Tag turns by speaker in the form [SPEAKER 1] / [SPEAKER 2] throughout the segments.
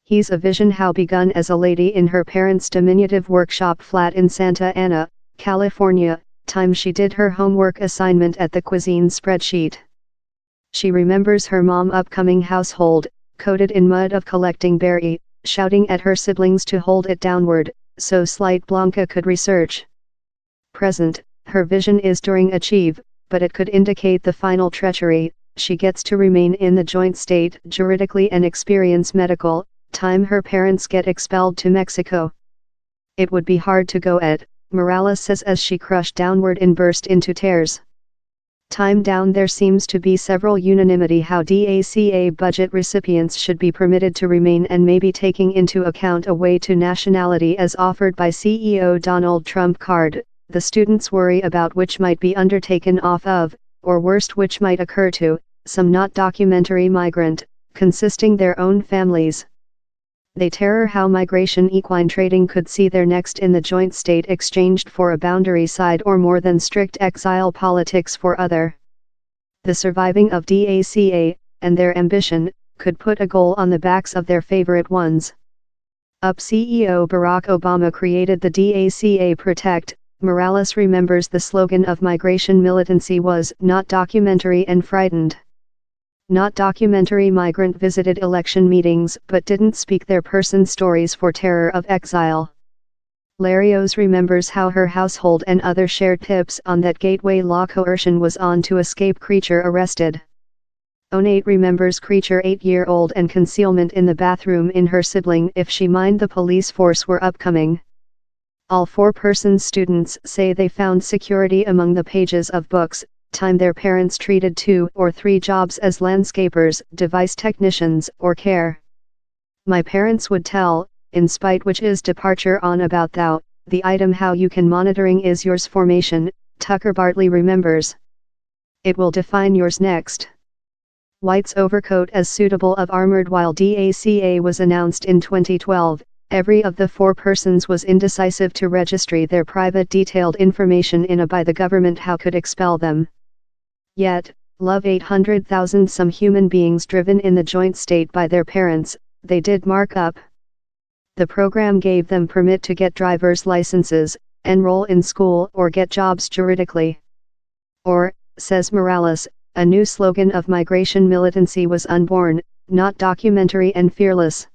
[SPEAKER 1] He's a vision how begun as a lady in her parents' diminutive workshop flat in Santa Ana, California, time she did her homework assignment at the cuisine spreadsheet. She remembers her mom upcoming household, coated in mud of collecting berry, shouting at her siblings to hold it downward, so slight Blanca could research. Present, her vision is during achieve, but it could indicate the final treachery. She gets to remain in the joint state juridically and experience medical time her parents get expelled to Mexico. It would be hard to go at, Morales says as she crushed downward and burst into tears. Time down there seems to be several unanimity how DACA budget recipients should be permitted to remain and maybe taking into account a way to nationality as offered by CEO Donald Trump card, the students worry about which might be undertaken off of, or worst which might occur to, some not documentary migrant, consisting their own families. They terror how migration equine trading could see their next in the joint state exchanged for a boundary side or more than strict exile politics for other. The surviving of DACA, and their ambition, could put a goal on the backs of their favorite ones. CEO Barack Obama created the DACA Protect. Morales remembers the slogan of migration militancy was not documentary and frightened. Not documentary migrant visited election meetings but didn't speak their person stories for terror of exile. Larios remembers how her household and other shared tips on that gateway law coercion was on to escape creature arrested. Onate remembers creature 8-year-old and concealment in the bathroom in her sibling if she mind the police force were upcoming. All 4-person students say they found security among the pages of books, time their parents treated 2 or 3 jobs as landscapers, device technicians, or care. My parents would tell, in spite which is departure on about thou, the item how you can monitoring is yours formation, Tucker Bartley remembers. It will define yours next. White's overcoat as suitable of armored while DACA was announced in 2012. Every of the 4 persons was indecisive to registry their private detailed information in a by the government how could expel them. Yet, love 800,000 some human beings driven in the joint state by their parents, they did mark up. The program gave them permit to get driver's licenses, enroll in school or get jobs juridically. Or, says Morales, a new slogan of migration militancy was unborn, not documentary and fearless.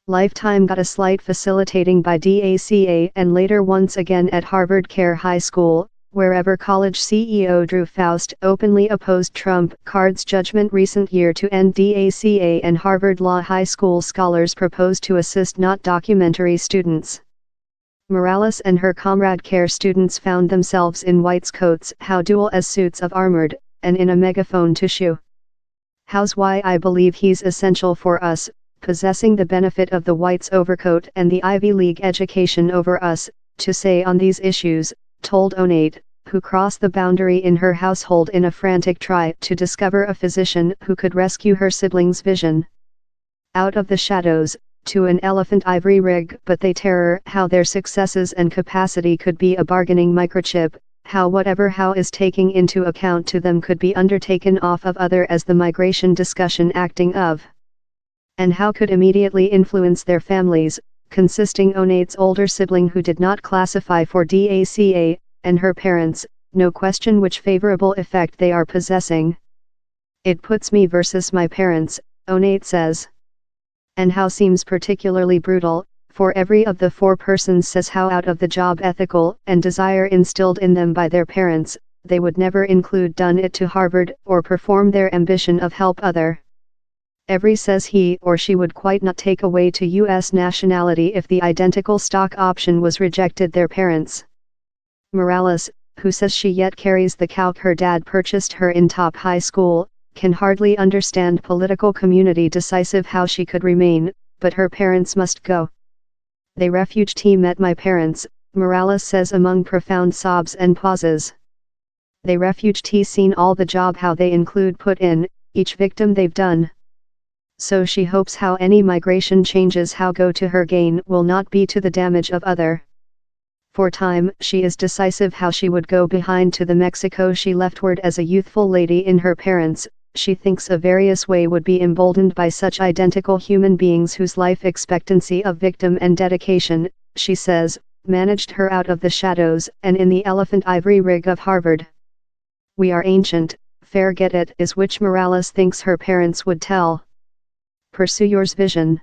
[SPEAKER 1] Lifetime got a slight facilitating by DACA and later once again at Harvard Care High School, wherever college CEO Drew Faust openly opposed Trump card's judgment recent year to end DACA and Harvard Law High School scholars proposed to assist not documentary students. Morales and her comrade care students found themselves in White's coats how dual as suits of armored, and in a megaphone to shoo. How's why I believe he's essential for us, possessing the benefit of the White's overcoat and the Ivy League education over us, to say on these issues, told Onate, who crossed the boundary in her household in a frantic try to discover a physician who could rescue her siblings' vision. Out of the shadows, to an elephant ivory rig but they terror how their successes and capacity could be a bargaining microchip, how whatever how is taking into account to them could be undertaken off of other as the migration discussion acting of. And how could immediately influence their families, consisting Onate's older sibling who did not classify for DACA, and her parents, no question which favorable effect they are possessing. It puts me versus my parents, Onate says. And how seems particularly brutal, for every of the 4 persons says how out of the job ethical and desire instilled in them by their parents, they would never include done it to Harvard or perform their ambition of help other. Every says he or she would quite not take away to U.S. nationality if the identical stock option was rejected their parents. Morales, who says she yet carries the calc her dad purchased her in top high school, can hardly understand political community decisive how she could remain, but her parents must go. They refuged met my parents, Morales says among profound sobs and pauses. They refuged seen all the job how they include put in, each victim they've done. So she hopes how any migration changes how go to her gain will not be to the damage of other. For time she is decisive how she would go behind to the Mexico she leftward as a youthful lady in her parents, she thinks a various way would be emboldened by such identical human beings whose life expectancy of victim and dedication, she says, managed her out of the shadows and in the elephant ivory rig of Harvard. We are ancient, fair get it is which Morales thinks her parents would tell. Pursue yours vision.